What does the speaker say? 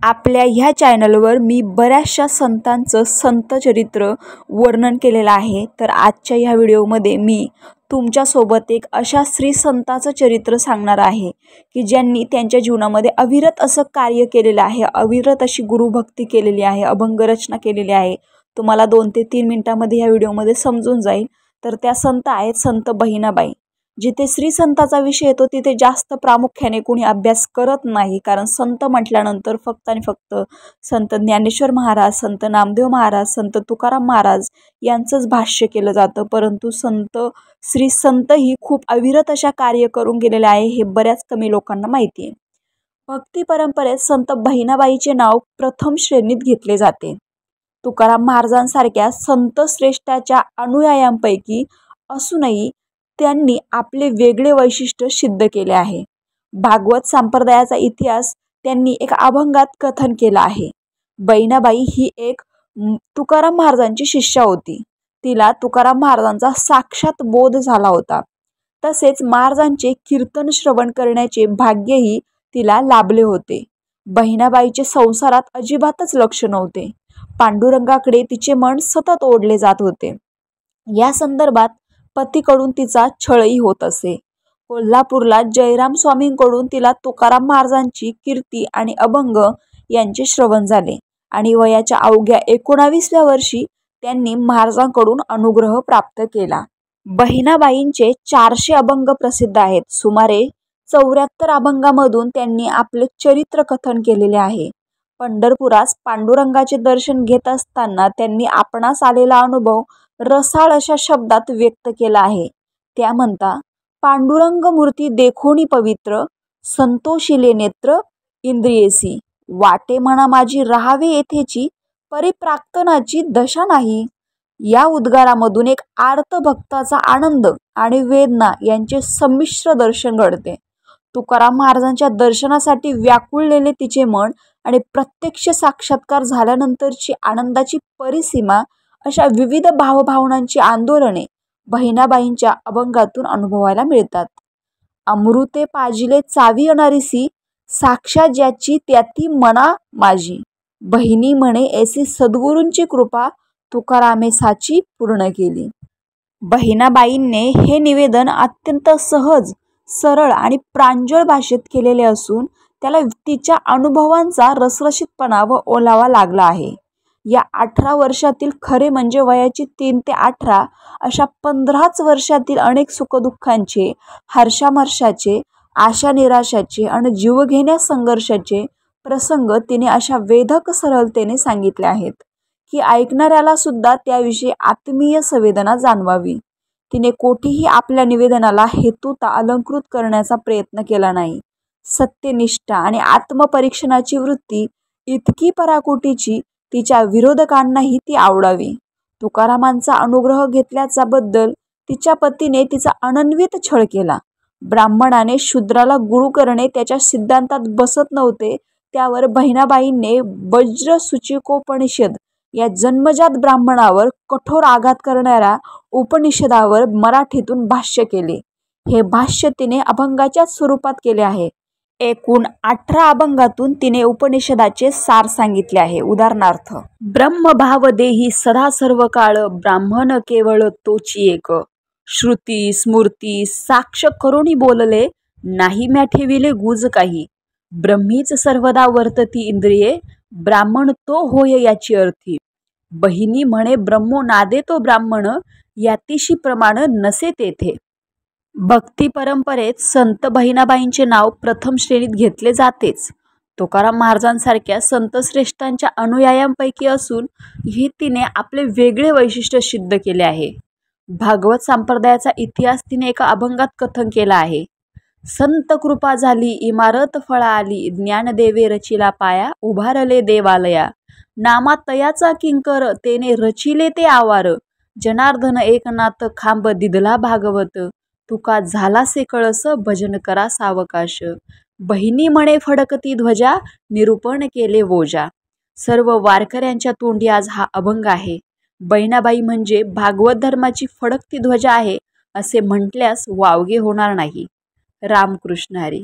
आपल्या ह्या चॅनलवर मी बऱ्याचशा संतांचं संत चरित्र वर्णन केलेलं आहे। तर आजच्या ह्या व्हिडिओमध्ये मी तुमच्यासोबत एक अशा श्री संताचं चरित्र सांगणार आहे की ज्यांनी त्यांच्या जीवनामध्ये अविरत असं कार्य केलेलं आहे, अविरत अशी गुरुभक्ती केलेली आहे, अभंग रचना केलेली आहे। तुम्हाला 2 ते 3 मिनिटांमध्ये ह्या व्हिडिओमध्ये समजून जाईल। तर त्या संत आहेत संत बहिणाबाई। जिथे श्री संताचा विषय येतो तिथे जास्त प्रामुख्याने कोणी अभ्यास करत नाही, कारण संत म्हटल्यानंतर फक्त आणि फक्त संत ज्ञानेश्वर महाराज, संत नामदेव महाराज, संत तुकाराम महाराज यांचंच भाष्य केलं जातं। परंतु श्री संत ही खूप अविरत अशा कार्य करून गेलेले आहे, हे बऱ्याच कमी लोकांना माहिती आहे। भक्ती परंपरेत संत बहिणाबाईचे नाव प्रथम श्रेणीत घेतले जाते। तुकाराम महाराजांसारख्या संत श्रेष्ठाच्या अनुयायांपैकी असूनही त्यांनी आपले वेगळे वैशिष्ट्य सिद्ध केले आहे। भागवत संप्रदायाचा इतिहास त्यांनी एक अभंगात कथन केला आहे। बहिणाबाई ही एक तुकाराम महाराजांची शिष्या होती। तिला तुकाराम महाराजांचा साक्षात बोध झाला होता। तसेच महाराजांचे कीर्तन श्रवण करण्याचे भाग्यही तिला लाभले होते। बहिणाबाईचे संसारात अजिबातच लक्ष नव्हते। पांडुरंगाकडे तिचे मन सतत ओढले जात होते। या संदर्भात पतीकडून तिचा छळही होत असे। कोल्हापूरला जयराम स्वामींकडून तिला तुकाराम महाराजांची कीर्ती आणि अभंग यांचे श्रवण झाले आणि वयाच्या अवघ्या 19व्या वर्षी त्यांनी महाराजांकडून अनुग्रह प्राप्त केला। बहिणाबाईंचे 400 अभंग प्रसिद्ध आहेत। सुमारे 74 अभंगामधून त्यांनी आपले चरित्र कथन केलेले आहे। पंढरपुरात पांडुरंगाचे दर्शन घेत असताना त्यांनी आपणास आलेला अनुभव रसाळ अशा शब्दात व्यक्त केला आहे। त्या म्हणता, पांडुरंग मूर्ती देखोनी पवित्र, संतोषिले नेत्र इंद्रियेसी, वाटे म्हणा माझी राहावे येथेची, परिप्राक्तनाची दशा नाही। या उद्गारामधून एक आर्त भक्ताचा आनंद आणि वेदना यांचे संमिश्र दर्शन घडते। तुकाराम महाराजांच्या दर्शनासाठी व्याकुळलेले तिचे मन आणि प्रत्यक्ष साक्षात्कार झाल्यानंतरची आनंदाची परिसीमा अशा विविध भावभावनांची आंदोलने बहिणाबाईंच्या अभंगातून अनुभवायला मिळतात। अमृते पाजिले चावी अनारिसी, साक्षात ज्याची त्याती मना माझी, बहिणी म्हणे ऐसी सद्गुरूंची कृपा, तुकारामे साची पूर्ण केली। बहिणाबाईंने हे निवेदन अत्यंत सहज, सरळ आणि प्रांजळ भाषेत केलेले असून त्याला तिच्या अनुभवांचा रसरशीतपणा व ओलावा लागला आहे। या 18 वर्षातील खरे म्हणजे वयाची 3 ते 18 अशा 15च वर्षातील अनेक सुखदुःखांचे, हर्षामर्षाचे, आशा निराशाचे आणि जीवघेण्या संघर्षाचे प्रसंग तिने अशा वेधक सरळतेने सांगितले आहेत की ऐकणाऱ्याला सुद्धा त्याविषयी आत्मीय संवेदना जाणवावी। तिने कोठेही आपल्या निवेदनाला हेतूता अलंकृत करण्याचा प्रयत्न केला नाही। सत्यनिष्ठा आणि आत्मपरीक्षणाची वृत्ती इतकी पराकोटीची तिच्या विरोधकांनाही ती आवडावी। तुकारामांचा अनुग्रह घेतल्याचा बद्दल तिच्या पतीने तिचा अनन्वित छळ केला। ब्राह्मणाने शूद्राला गुरु करणे त्याच्या सिद्धांतात बसत नव्हते, त्यावर बहिणाबाईंने वज्र सूचिकोपनिषद या जन्मजात ब्राह्मणावर कठोर आघात करणाऱ्या उपनिषदावर मराठीतून भाष्य केले। हे भाष्य तिने अभंगाच्या स्वरूपात केले आहे। एकूण 18 अभंगातून तिने उपनिषदाचे सार सांगितले आहे। उदाहरणार्थ, ब्रह्मभाव देही सदा सर्व काळ, ब्राह्मण केवळ तोची एक, श्रुती स्मृती साक्ष करुणी बोलले, नाही म्या ठेविले गुज काही, ब्रह्मीच सर्वदा वर्तती इंद्रिये, ब्राह्मण तो होय याची अर्थी, बहिणी म्हणे ब्रह्मो नादे तो ब्राह्मण, यातिशी प्रमाण नसे तेथे। भक्ती परंपरेत संत बहिणाबाईंचे नाव प्रथम श्रेणीत घेतले जातेच। तुकाराम महाराजांसारख्या संत श्रेष्ठांच्या अनुयायांपैकी असून ही तिने आपले वेगळे वैशिष्ट्य सिद्ध केले आहे। भागवत संप्रदायाचा इतिहास तिने एका अभंगात कथन केला आहे। संत कृपा झाली इमारत फळा आली, ज्ञानदेवे रचिला पाया, उभारले देवालया, नामा तयाचा किंकर तेने रचिले ते आवार, जनार्दन एकनाथ खांब दिदला भागवत, तुका झालासे कळस भजन करा सावकाश, बहिणी म्हणे फडकती ध्वजा, निरूपण केले वोजा। सर्व वारकऱ्यांच्या तोंडी आज हा अभंग आहे। बहिणाबाई म्हणजे भागवत धर्माची फडकती ध्वजा आहे असे म्हटल्यास वावगे होणार नाही। रामकृष्ण हरी।